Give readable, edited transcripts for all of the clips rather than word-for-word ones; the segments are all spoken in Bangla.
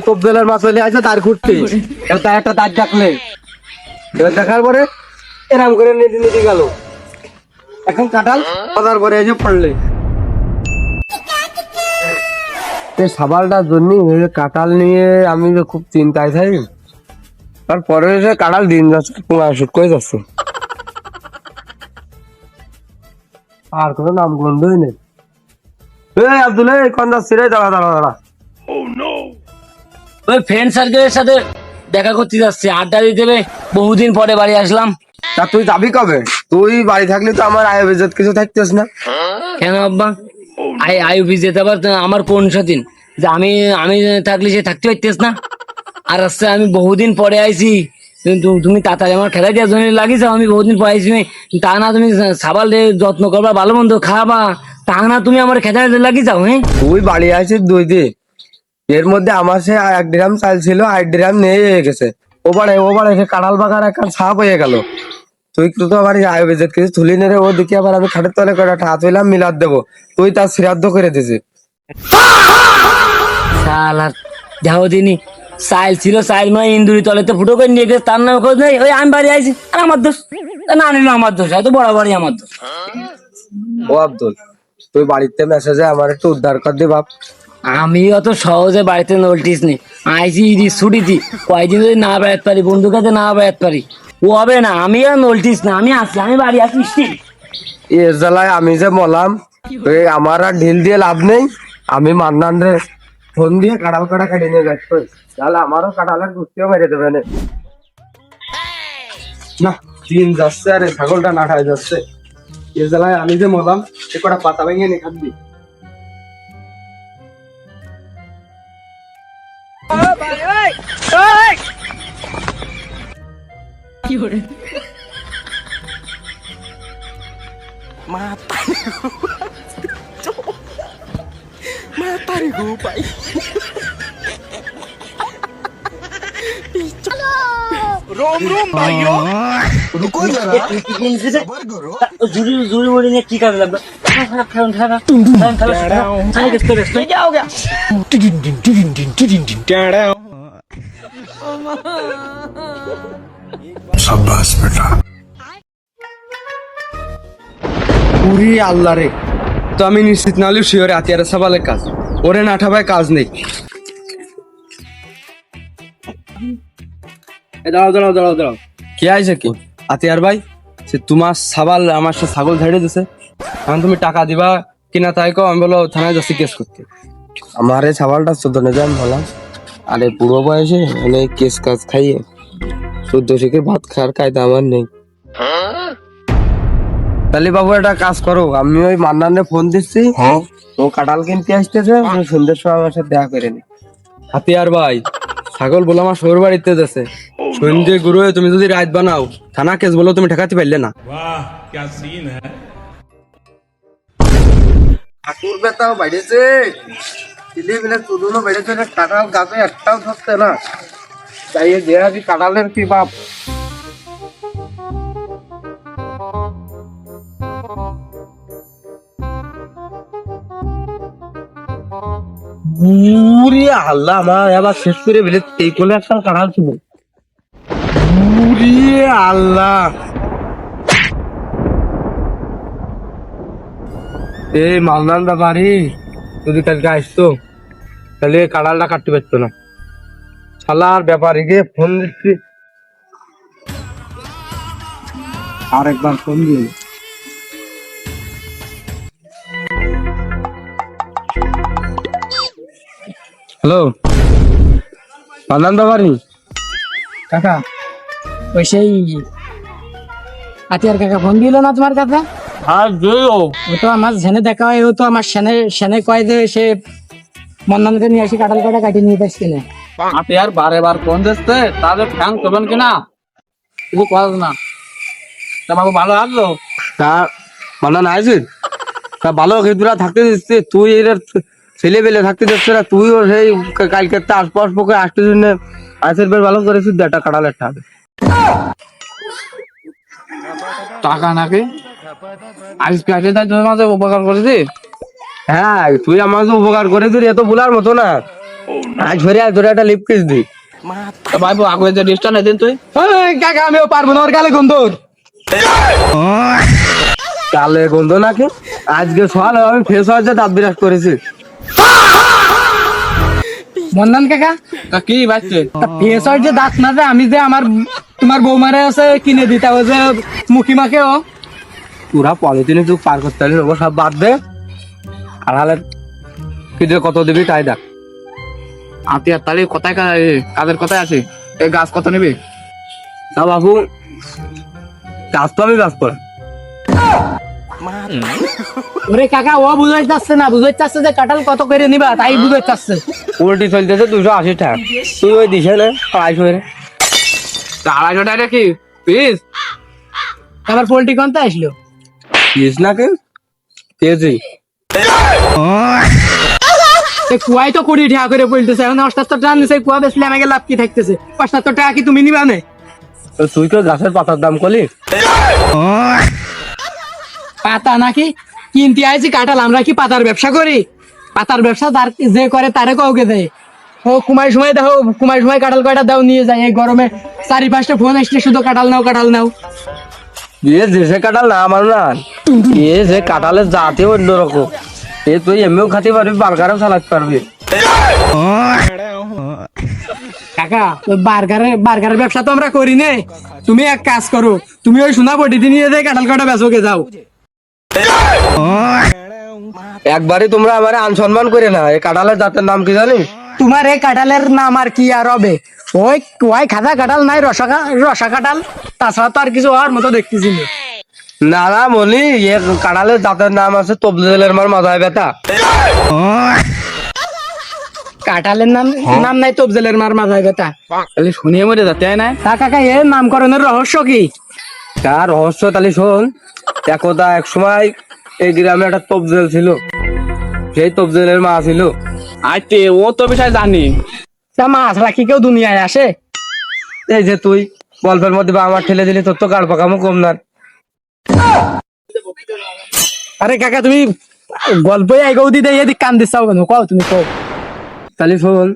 তবদেলের মাছ হলে আছে তার ঘুরতে তার একটা দাঁত ডাকলে এবার দেখার পরে এরাম করে নিতে নিতে গেল। এখন কাঁঠাল বাজার করে এসে পড়লে সাবালটার জন্য কাঁঠাল নিয়ে আমি তো খুব চিন্তায় থাকি। তারপরে এসে কাঁঠাল দিন যাচ্ছে শুট করে যাচ্ছে আর কোনো নাম গন্ধই নেই। আব্দুল কোন যাচ্ছি রে? দাঁড়া দাঁড়া দাঁড়া, ওই ফ্রেন্ড সার্কেলের সাথে দেখা করতে যাচ্ছে, আড্ডা দিতে হবে, বহুদিন পরে বাড়ি আসলাম। তা তুই যাবি কবে? তুই বাড়ি থাকলে তো আমার আয় বেজত কিছু থাকতেস না। কেন আব্বা? আই অফিস যেতে আবার আমার কোন সেদিন যে আমি আমি থাকলে সে থাকতে পারতেস না? আর আসছে আমি বহুদিন পরে আইছি, কিন্তু তুমি তাড়াতাড়ি আমার খেলা দেওয়ার জন্য লাগিয়েছো। আমি বহুদিন পরে আইছি, তা না তুমি সাবাল যত্ন করবা, ভালো মন্দ খাবা, তা না তুমি আমার খেতে লাগিয়ে যাও। হ্যাঁ, তুই বাড়ি আসিস 2 দিন, এর মধ্যে আমার সে 1 ড্রাম চাল ছিল, 8 ড্রাম নিয়ে গেছে। ওবারে সে কাঁঠাল বাগার একটা ছাপ হয়ে গেল। তুই তো আমার আয় বেজত কিছু তুলি নে রে। ও দেখি আবার আমি খাটের তলে করে একটা হাত হইলাম মিলাদ দেবো, তুই তার শ্রাদ্ধ করে দিছি। শালার যাও দিনই সাইল ছিল, সাইল মানে ইন্দুরি তলেতে ফুটো করে নিয়ে গেছে, তার নামে খোঁজ নেই। ওই আমি বাড়ি আইছি আর আমার দোষ, না নিল আমার দোষ, হয়তো বরাবরই আমার দোষ। ও আব্দুল, তুই বাড়িতে মেসেজে আমার একটু উদ্ধার কর দে বাপ। আমি অত সহজে বাড়িতে নোটিস নি, আইসি ছুটিছি, কয়েকদিন যদি না বেড়াতে পারি, বন্ধুর কাছে না বেড়াতে পারি, ও হবে না। আমি আর নোটিস না, আমি আসি, আমি বাড়ি আসি। এর জ্বালায় আমি যে মলাম, তুই আমার আর ঢিল দিয়ে লাভ নেই। আমি মান্নান রে ফোন দিয়ে কাঁঠাল কাটা কেটে নিয়ে যাচ্ছ, তাহলে আমারও কাঁঠালের গুষ্টিও মেরে দেবে না। দিন যাচ্ছে আরে ছাগলটা নাঠায় যাচ্ছে। এর জ্বালায় আমি যে মলাম, সে কটা পাতা ভেঙে নি খাবি। কি কাজে লাগবে? পুরি আল্লাহ রে, তো আমি নিশ্চিত না হলেও শিওরে আতিয়ারে সাবালের কাজ, ওরে না ঠাবায় কাজ নেই। দাঁড়াও দাঁড়াও দাঁড়াও দাঁড়াও, কি আছে কি আতিয়ার ভাই? সে তোমার সাবাল আমার সাথে ছাগল ঝাড়ে দিছে, এখন তুমি টাকা দিবা কিনা তাই কো। আমি বলো থানায় যাচ্ছি কেস করতে। আমার এই ছাবালটা 14 নিয়ে যান বললাম, আরে বুড়ো বয়সে মানে কেস কাজ খাইয়ে 14 শিখে ভাত খাওয়ার কায়দা আমার নেই। তাহলে বাবু একটা কাজ করো, আমি ওই মান্নানে ফোন দিচ্ছি, ও কাঁঠাল কিনতে আসতেছে, সন্ধ্যের সময় আমার সাথে দেখা করে নি। হাতিয়ার ভাই, ছাগল বলে আমার শোর বাড়িতে যাচ্ছে, সন্ধ্যে গুরু হয়ে তুমি যদি রাত বানাও, থানা কেস বলো তুমি ঠেকাতে পারলে না। ঠাকুর বেতাও বাইরেছে, ছেলে মিলে চুদুনো বেড়েছে, কাঁঠাল গাছে একটাও থাকছে না। তাই যে আছি কাঁঠালের কি বাপ। আল্লাহ, আমার এবার শেষ করে ফেলে এই কোলে একটা কাঁঠাল ছিল। আল্লাহ, এই মালদান বাড়ি যদি কালকে আসতো তাহলে কাঁঠালটা কাটতে পারতো না। শালার ব্যাপারে গিয়ে ফোন দিচ্ছি, আরেকবার ফোন দিই। হ্যালো, মালদান বাড়ি কাকা, ওই সেই আতিয়ার কাকা ফোন দিল না তোমার কাছে? ও তো আমার জেনে দেখা হয়, ও তো আমার সেনে সেনে কয় যে সে মন্নানকে নিয়ে আসি কাঁঠাল কাটা কাটিয়ে নিয়ে আসছি না। আতিয়ার বারে বার ফোন দিচ্ছে, তাদের ফ্যান করবেন কিনা কিছু কাজ না। তা বাবু ভালো আসলো? তা মান্নান আইসি, তা ভালো খেতুরা থাকতে দিচ্ছে, তুই এর ছেলে পেলে থাকতে দিচ্ছে না। তুইও সেই কালকে আশপাশ পক্ষে আসতে জন্য আইসের বের ভালো করেছিস, একটা কাঁঠালের ঠাবে টাকা নাকি আজ কাটে তাই তোমার মাঝে উপকার করেছি। হ্যাঁ তুই আমার যে উপকার করে তুই এত বলার মতো না। আজ ধরে একটা লিপ কিস দি। তো ভাই আগে যে ডিস্টার্ব নেই দিন তুই। ওই কাকা আমিও পারবো না, ওর গালে গন্ধর। কালে গন্ধ নাকি? আজকে সকালে আমি ফেস ওয়াশে দাঁত বিরাজ করেছি। মন্নান কাকা, তা কি বাচ্চে? ফেস ওয়াশ যে দাঁত না যে আমি যে আমার তোমার বৌমারে আছে কিনে দিতে হবে যে মুখি মাখে ও। পুরা পলিথিনে তুই পার করতে পারলি না, সব বাদ দে। আর হালে কি দিয়ে কত দিবি তাই দেখ। আতিয়ার তাহলে কোথায় কাদের কোথায় আছে? এই গাছ কত নিবি? তা বাবু কাজ তো আমি কাজ করে। ওরে কাকা ও বুঝাই যাচ্ছে না, বুঝাই যাচ্ছে যে কাঁঠাল কত করে নিবা তাই বুঝাই যাচ্ছে। উল্টি চলতেছে 280 টাকা, তুই ওই দিছে না 250 রে। 250 টাকা কি পিস? আবার পোল্ট্রি কোনটা আসলো? পিস নাকি কেজি? কুয়াই তো 20 টাকা করে পড়তেছে, এখন 78 টাকা নিচে কুয়া বেচলে আমাকে লাভ কি থাকতেছে? 75 টাকা কি তুমি নিবা না? তো তুই তো গাছের পাতার দাম করলি। পাতা নাকি কিনতে আইছি কাঁঠাল, আমরা কি পাতার ব্যবসা করি? পাতার ব্যবসা যার যে করে তারে কাউকে দেয়। ও কুমাই সময় দেখো, কুমাই সময় কাঁঠাল কয়টা দাও নিয়ে যায়। এই গরমে 4-5টা ফোন আসলে শুধু কাঁঠাল নাও কাঁঠাল নাও। এ যে কাঁঠাল না আমার না, এ যে কাঁঠালের জাতি অন্যরকম। এ তুই এমনিও খাতে পারবি, বার্গারও চালাতে পারবি। কাকা ওই বার্গারের ব্যবসা তো আমরা করি নে। তুমি এক কাজ করো, তুমি ওই সোনা বটিতে নিয়ে যায় কাঁঠাল কয়টা বেচোকে যাও। একবারই তোমরা আমার আনসম্মান করে না। এই কাঁঠালের জাতের নাম কি জানিস? তোমার এই কাঁঠালের নাম আর কি আর হবে? ওই ওই খাদা কাঁঠাল নাই, রসা কাঁঠাল, তাছাড়া তো আর কিছু হওয়ার মতো দেখতেছি না। না না মনি, এ কাঁঠালের জাতের নাম আছে তবজেলের মার মাথায় ব্যথা। কাঁঠালের নাম নাই তবজেলের মার মাথায় ব্যথা। তাহলে শুনিয়ে মরে যাতে না। তা কাকা এর নামকরণের রহস্য কি? তার রহস্য তাহলে শোন। একদা এক সময় এই গ্রামে একটা তবজেল ছিল, সেই তবজেলের মা ছিল। আইতে ও তো বিষয় জানি। তা মাছ রাখি কেউ দুনিয়ায় আসে? এই যে তুই গল্পের মধ্যে বা আমার ঠেলে দিলি, তোর তো গাড় পাকামো কম না। আরে কাকা তুমি গল্প এগো দিতে এদিক কান দিচ্ছাও কেন? কও তুমি কও। তাহলে শোন,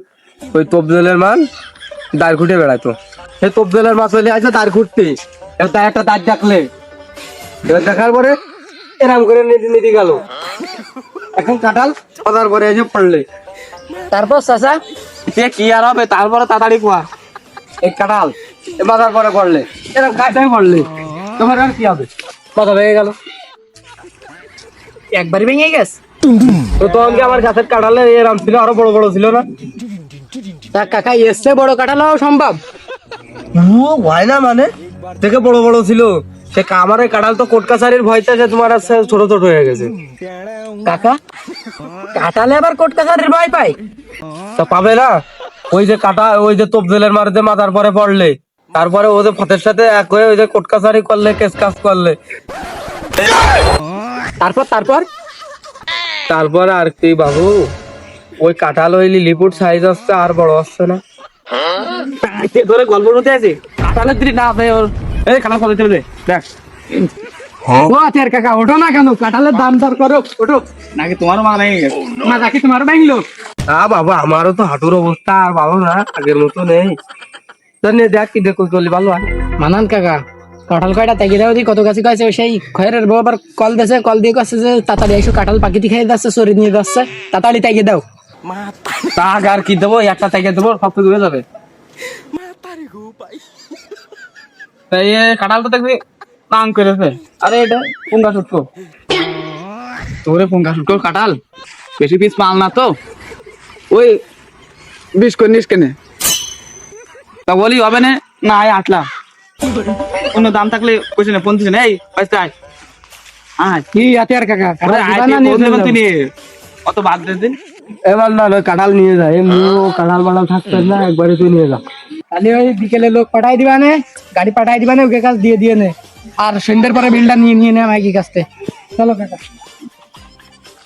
ওই তবজেলের মান দাঁড় খুঁটে বেড়াতো। সেই তবজেলের মা চলে আসে দাঁড় খুঁটতে, তাই একটা দাঁড় ডাকলে, এবার দেখার পরে এরাম করে নিতে গেল। এখন কাঁঠাল বাজার করে এসে পড়লে। তারপর চাচা সে কি আর হবে? তারপরে তাড়াতাড়ি কোয়া। এই কাঁঠাল বাজার করে করলে, এরকম কাঁটাই পড়লে, তোমার আর কি হবে? বাধা ভেঙে গেল। একবারই ভেঙে গেছে। তো তখন কি আমার গাছের কাঁঠালে এরকম ছিল, আরো বড় বড় ছিল না? তা কাকা এসছে বড় কাঁঠাল হওয়া সম্ভব? হয় না মানে থেকে বড় বড় ছিল। সে কামারের কাঁঠাল তো কোট কাছারির ভয়তে যে তোমার আছে ছোট ছোট হয়ে গেছে। কাকা কাঁঠালে আবার কোট কাছারির ভয় পাই? তা পাবে না? ওই যে কাটা, ওই যে তবজেলের মারতে মাথার পরে পড়লে, তারপরে ও যে ফতের সাথে এক হয়ে ওই যে কোট কাছারি করলে, কেস কাজ করলে। তারপর তারপর তারপরে আর কি বাবু, ওই কাঁঠাল ওই লিলিপুট সাইজ আসছে, আর বড় আসছে না। ধরে গল্পের মধ্যে আছে কাঁঠালের দিদি না আছে ওর। এই কাঁঠাল ফলে চলে দেখ। ও আতের কাকা ওঠো না কেন? কাঁঠালের দাম দর করো, ওঠো। নাকি তোমারও মা ভেঙে গেছে? মা দেখি তোমার ভাঙলো। বাবা আমারও তো হাঁটুর অবস্থা আর ভালো না, আগের মতো নেই। নে দেখ কি দেখো চলি ভালো হয়। মানান কাকা কাঁঠাল কয়টা তেগে দাও দি কত গাছে কয়েছে, সেই খয়ের বউ আবার কল দিয়েছে, কল দিয়ে কাছে যে তাড়াতাড়ি এসো কাঁঠাল পাকিটি খেয়ে যাচ্ছে, চরে নিয়ে যাচ্ছে, তাড়াতাড়ি তেগে দাও। তাক আর কি দেবো, একটা থেকে দেবো, সব কিছু হয়ে যাবে। এই কাঁঠাল তো দেখবি নাম করেছে। আরে এটা পুঙ্গা শুটকো, তোরে পুঙ্গা শুটকো কাঁঠাল বেশি পিস মাল না তো, ওই 20 করে নিস কেনে? তা বলি হবে না? না আয় 8 লাখ। অন্য দাম থাকলে কইছে না 25 না। এই পয়সা আয় আয়। কি আতের কাকা কাঁঠাল আয় দিবা না নিয়ে যাও? তুই নিয়ে অত বাদ দে দিন। এবার না কাঁঠাল নিয়ে যায়, এমনি কাঁঠাল বাড়াল থাকতে না, একবারে তুই নিয়ে যা। তাহলে ওই বিকেলে লোক পাঠাই দিবা নে, গাড়ি পাঠাই দিবা নে, ওকে কাজ দিয়ে দিয়ে নে, আর সন্ধ্যের পরে বিলটা নিয়ে নিয়ে নে আমাকে কাছতে। চলো কাকা।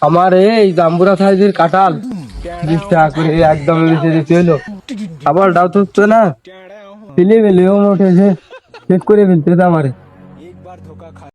আমার এই জাম্বুরা সাইজের কাঁঠাল 20 টাকা করে একদম বেশি দিতে হলো। আবার ডাউট হচ্ছে না, ফেলে ফেলেও উঠেছে, চেক করে ফেলতে আমারে।